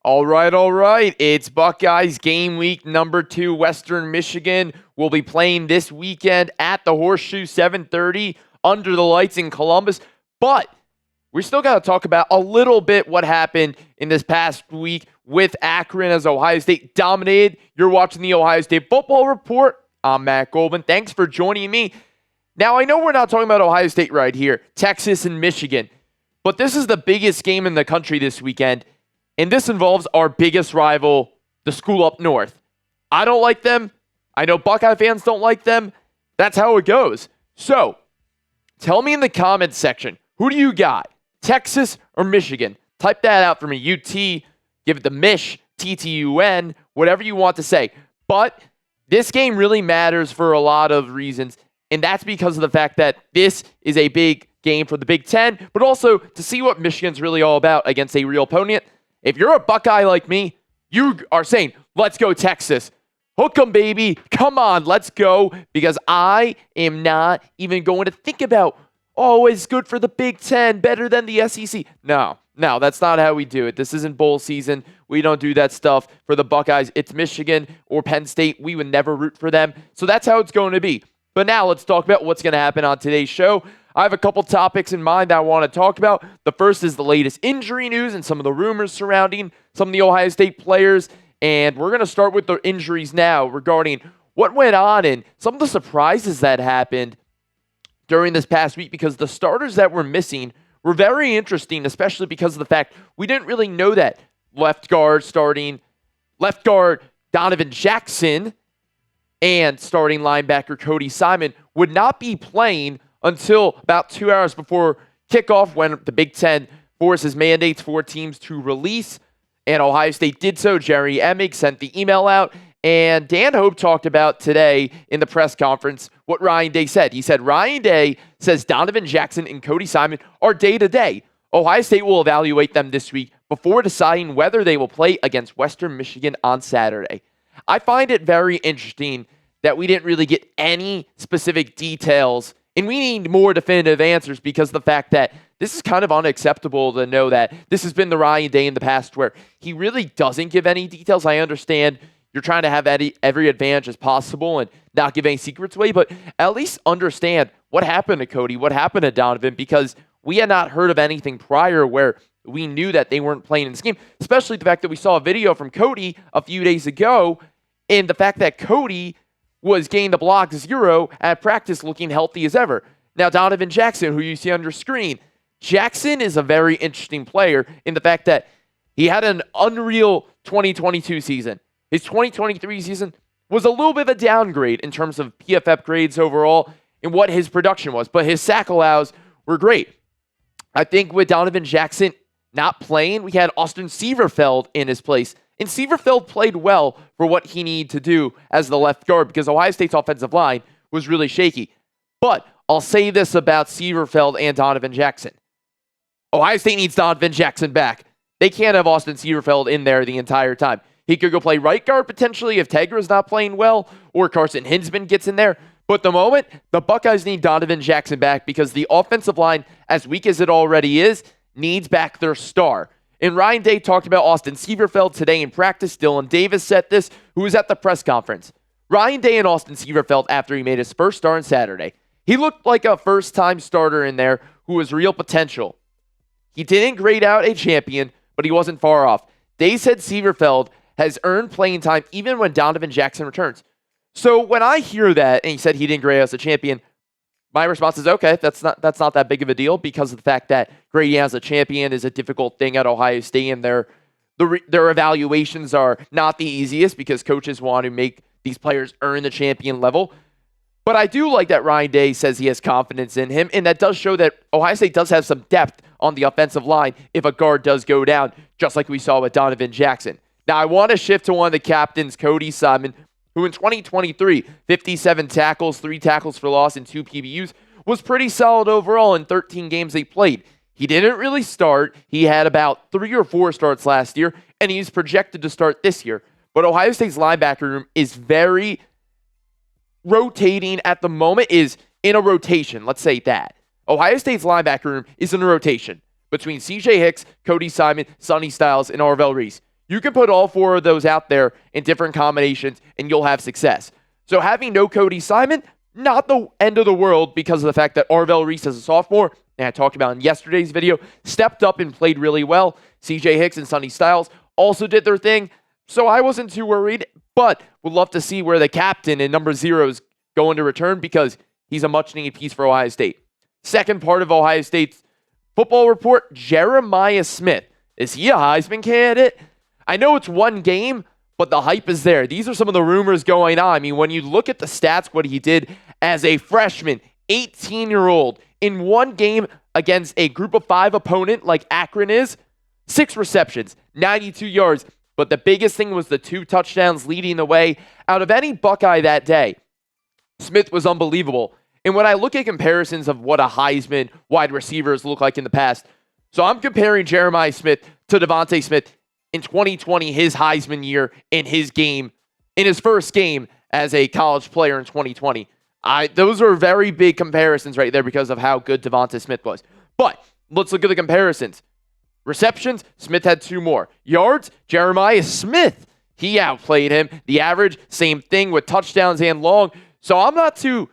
All right. It's Buckeyes game week number 2. Western Michigan will be playing this weekend at the Horseshoe, 7:30 under the lights in Columbus. But we still got to talk about a little bit what happened in this past week with Akron as Ohio State dominated. You're watching the Ohio State Football Report. I'm Matt Goldman. Thanks for joining me. Now, I know we're not talking about Ohio State right here, Texas and Michigan, but this is the biggest game in the country this weekend. And this involves our biggest rival, the school up north. I don't like them. I know Buckeye fans don't like them. That's how it goes. So, tell me in the comments section, who do you got? Texas or Michigan? Type that out for me. UT, give it the Mish, TTUN, whatever you want to say. But this game really matters for a lot of reasons. And that's because of the fact that this is a big game for the Big Ten, but also to see what Michigan's really all about against a real opponent. If you're a Buckeye like me, you are saying, let's go Texas. Hook 'em, baby. Come on, let's go. Because I am not even going to think about, it's good for the Big Ten, better than the SEC. No, that's not how we do it. This isn't bowl season. We don't do that stuff for the Buckeyes. It's Michigan or Penn State. We would never root for them. So that's how it's going to be. But now let's talk about what's going to happen on today's show. I have a couple topics in mind that I want to talk about. The first is the latest injury news and some of the rumors surrounding some of the Ohio State players. And we're going to start with the injuries now regarding what went on and some of the surprises that happened during this past week, because the starters that were missing were very interesting, especially because of the fact we didn't really know that left guard Donovan Jackson and starting linebacker Cody Simon would not be playing until about 2 hours before kickoff, when the Big Ten mandates for teams to release. And Ohio State did so. Jerry Emig sent the email out. And Dan Hope talked about today in the press conference what Ryan Day said. He said, Ryan Day says Donovan Jackson and Cody Simon are day-to-day. Ohio State will evaluate them this week before deciding whether they will play against Western Michigan on Saturday. I find it very interesting that we didn't really get any specific details, and we need more definitive answers because of the fact that this is kind of unacceptable to know that this has been the Ryan Day in the past where he really doesn't give any details. I understand you're trying to have every advantage as possible and not give any secrets away, but at least understand what happened to Cody, what happened to Donovan, because we had not heard of anything prior where we knew that they weren't playing in this game, especially the fact that we saw a video from Cody a few days ago, and the fact that Cody was getting the block 0 at practice looking healthy as ever. Now, Donovan Jackson, who you see on your screen, Jackson is a very interesting player in the fact that he had an unreal 2022 season. His 2023 season was a little bit of a downgrade in terms of PFF grades overall and what his production was, but his sack allows were great. I think with Donovan Jackson not playing, we had Austin Sefeld in his place. And Sefeld played well for what he needed to do as the left guard because Ohio State's offensive line was really shaky. But I'll say this about Sefeld and Donovan Jackson. Ohio State needs Donovan Jackson back. They can't have Austin Sefeld in there the entire time. He could go play right guard potentially if Tegra's not playing well or Carson Hinsman gets in there. But at the moment, the Buckeyes need Donovan Jackson back because the offensive line, as weak as it already is, needs back their star. And Ryan Day talked about Austin Sefeld today in practice. Dylan Davis said this, who was at the press conference. Ryan Day and Austin Sefeld, after he made his first start on Saturday, he looked like a first-time starter in there who was real potential. He didn't grade out a champion, but he wasn't far off. Day said Sefeld has earned playing time even when Donovan Jackson returns. So when I hear that, and he said he didn't grade out as a champion, my response is, okay, that's not that big of a deal because of the fact that grading as a champion is a difficult thing at Ohio State, and their evaluations are not the easiest because coaches want to make these players earn the champion level. But I do like that Ryan Day says he has confidence in him, and that does show that Ohio State does have some depth on the offensive line if a guard does go down, just like we saw with Donovan Jackson. Now, I want to shift to one of the captains, Cody Simon, who in 2023, 57 tackles, 3 tackles for loss, and 2 PBUs, was pretty solid overall in 13 games they played. He didn't really start. He had about 3 or 4 starts last year, and he's projected to start this year. But Ohio State's linebacker room is very rotating at the moment, is in a rotation. Let's say that. Ohio State's linebacker room is in a rotation between C.J. Hicks, Cody Simon, Sonny Styles, and Arvell Reese. You can put all 4 of those out there in different combinations, and you'll have success. So having no Cody Simon, not the end of the world because of the fact that Arvell Reese as a sophomore, and I talked about in yesterday's video, stepped up and played really well. CJ Hicks and Sonny Styles also did their thing, so I wasn't too worried, but would love to see where the captain and number 0 is going to return because he's a much-needed piece for Ohio State. Second part of Ohio State's football report, Jeremiah Smith. Is he a Heisman candidate? I know it's one game, but the hype is there. These are some of the rumors going on. I mean, when you look at the stats, what he did as a freshman, 18-year-old, in one game against a group of 5 opponent like Akron is, 6 receptions, 92 yards. But the biggest thing was the 2 touchdowns leading the way. Out of any Buckeye that day, Smith was unbelievable. And when I look at comparisons of what a Heisman wide receivers look like in the past, so I'm comparing Jeremiah Smith to Devontae Smith in 2020, his Heisman year, in his first game as a college player in 2020. Those are very big comparisons right there because of how good Devontae Smith was. But let's look at the comparisons. Receptions, Smith had 2 more. Yards, Jeremiah Smith, he outplayed him. The average, same thing with touchdowns and long. So I'm not too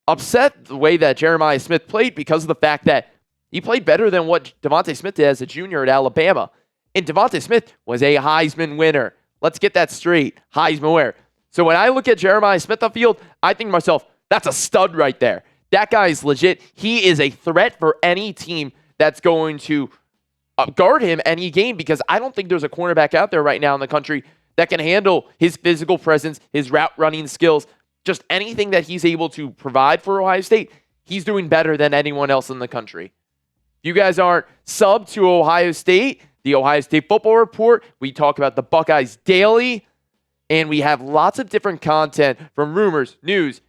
upset the way that Jeremiah Smith played because of the fact that he played better than what Devontae Smith did as a junior at Alabama. And Devontae Smith was a Heisman winner. Let's get that straight. Heisman winner. So when I look at Jeremiah Smith on the field, I think to myself, that's a stud right there. That guy is legit. He is a threat for any team that's going to guard him any game because I don't think there's a cornerback out there right now in the country that can handle his physical presence, his route running skills, just anything that he's able to provide for Ohio State. He's doing better than anyone else in the country. If you guys aren't subbed to Ohio State, the Ohio State Football Report, we talk about the Buckeyes daily, and we have lots of different content from rumors, news,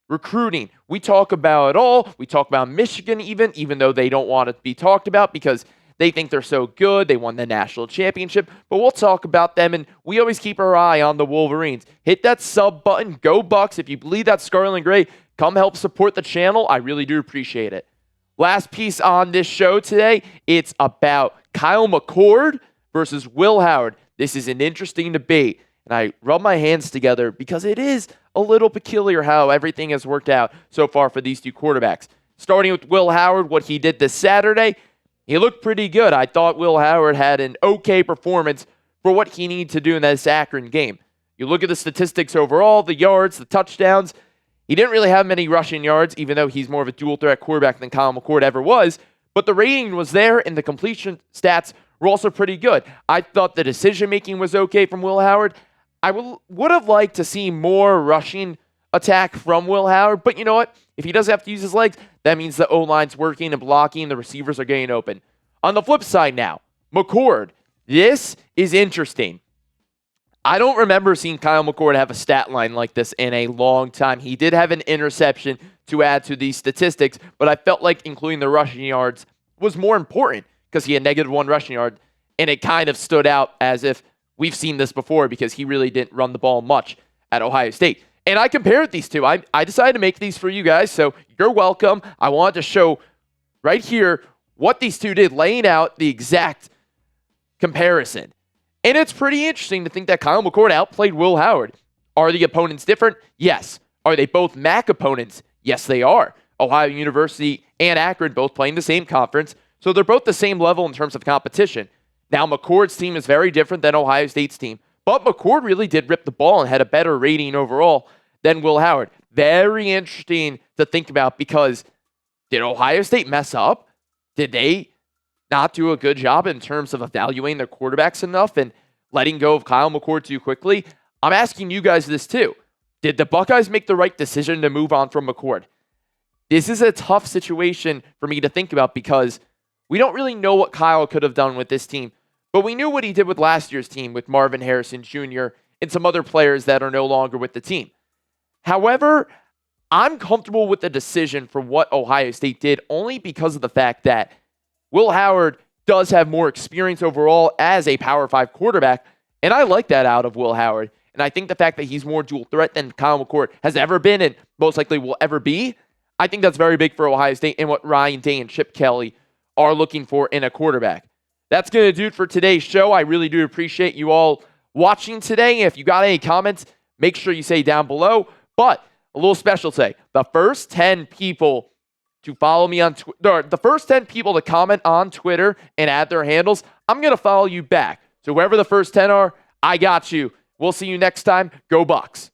recruiting. We talk about it all. We talk about Michigan even though they don't want it to be talked about because they think they're so good. They won the national championship, but we'll talk about them, and we always keep our eye on the Wolverines. Hit that sub button. Go Bucks. If you believe that Scarlet and Gray, come help support the channel. I really do appreciate it. Last piece on this show today, it's about Kyle McCord versus Will Howard. This is an interesting debate, and I rub my hands together because it is a little peculiar how everything has worked out so far for these 2 quarterbacks. Starting with Will Howard, what he did this Saturday, he looked pretty good. I thought Will Howard had an okay performance for what he needed to do in this Akron game. You look at the statistics overall, the yards, the touchdowns. He didn't really have many rushing yards, even though he's more of a dual-threat quarterback than Kyle McCord ever was. But the rating was there, and the completion stats were also pretty good. I thought the decision-making was okay from Will Howard. I would have liked to see more rushing attack from Will Howard, but you know what? If he doesn't have to use his legs, that means the O-line's working and blocking, the receivers are getting open. On the flip side now, McCord. This is interesting. I don't remember seeing Kyle McCord have a stat line like this in a long time. He did have an interception to add to these statistics, but I felt like including the rushing yards was more important because he had -1 rushing yard, and it kind of stood out as if we've seen this before because he really didn't run the ball much at Ohio State. And I compared these two. I decided to make these for you guys, so you're welcome. I wanted to show right here what these two did, laying out the exact comparison. And it's pretty interesting to think that Kyle McCord outplayed Will Howard. Are the opponents different? Yes. Are they both MAC opponents? Yes, they are. Ohio University and Akron both playing the same conference, so they're both the same level in terms of competition. Now, McCord's team is very different than Ohio State's team, but McCord really did rip the ball and had a better rating overall than Will Howard. Very interesting to think about because did Ohio State mess up? Did they not do a good job in terms of evaluating their quarterbacks enough and letting go of Kyle McCord too quickly? I'm asking you guys this too. Did the Buckeyes make the right decision to move on from McCord? This is a tough situation for me to think about because we don't really know what Kyle could have done with this team, but we knew what he did with last year's team with Marvin Harrison Jr. and some other players that are no longer with the team. However, I'm comfortable with the decision for what Ohio State did only because of the fact that Will Howard does have more experience overall as a Power 5 quarterback, and I like that out of Will Howard. And I think the fact that he's more dual threat than Kyle McCord has ever been and most likely will ever be, I think that's very big for Ohio State and what Ryan Day and Chip Kelly are looking for in a quarterback. that's going to do it for today's show. I really do appreciate you all watching today. If you got any comments, make sure you say down below. But a little special today. The first 10 people to follow me on Twitter, the first 10 people to comment on Twitter and add their handles, I'm going to follow you back. So whoever the first 10 are, I got you. We'll see you next time. Go Bucks.